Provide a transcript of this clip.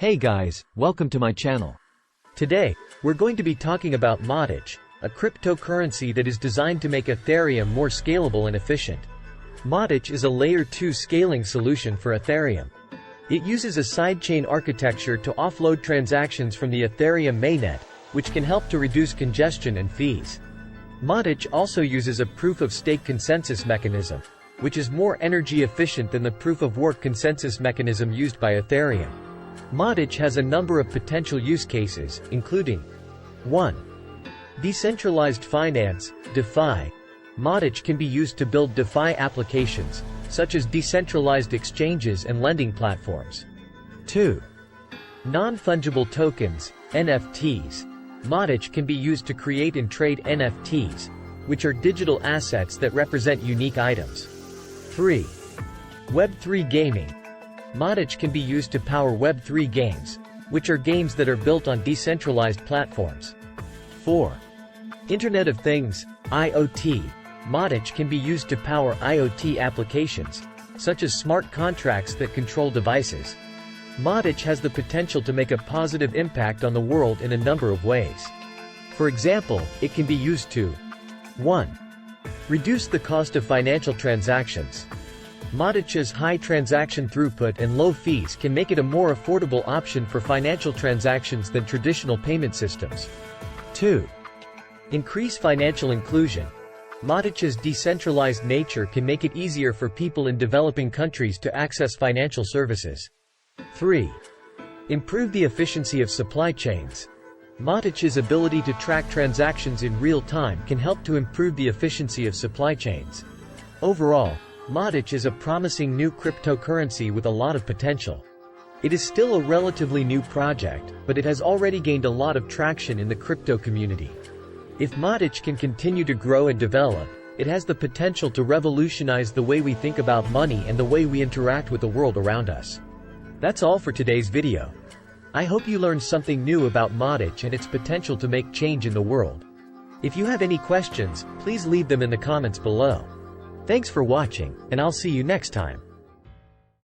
Hey guys, welcome to my channel. Today, we're going to be talking about MATIC, a cryptocurrency that is designed to make Ethereum more scalable and efficient. MATIC is a Layer 2 scaling solution for Ethereum. It uses a sidechain architecture to offload transactions from the Ethereum mainnet, which can help to reduce congestion and fees. MATIC also uses a proof-of-stake consensus mechanism, which is more energy efficient than the proof-of-work consensus mechanism used by Ethereum. MATIC has a number of potential use cases, including 1. Decentralized finance, DeFi. MATIC can be used to build DeFi applications, such as decentralized exchanges and lending platforms. 2. Non-fungible tokens, NFTs. MATIC can be used to create and trade NFTs, which are digital assets that represent unique items. 3. Web3 gaming. MATIC can be used to power Web3 games, which are games that are built on decentralized platforms. 4. Internet of Things, IoT. MATIC can be used to power IoT applications, such as smart contracts that control devices. MATIC has the potential to make a positive impact on the world in a number of ways. For example, it can be used to 1. Reduce the cost of financial transactions. MATIC's high transaction throughput and low fees can make it a more affordable option for financial transactions than traditional payment systems. 2. Increase financial inclusion. MATIC's decentralized nature can make it easier for people in developing countries to access financial services. 3. Improve the efficiency of supply chains. MATIC's ability to track transactions in real time can help to improve the efficiency of supply chains. Overall, MATIC is a promising new cryptocurrency with a lot of potential. It is still a relatively new project, but it has already gained a lot of traction in the crypto community. If MATIC can continue to grow and develop, it has the potential to revolutionize the way we think about money and the way we interact with the world around us. That's all for today's video. I hope you learned something new about MATIC and its potential to make change in the world. If you have any questions, please leave them in the comments below. Thanks for watching, and I'll see you next time.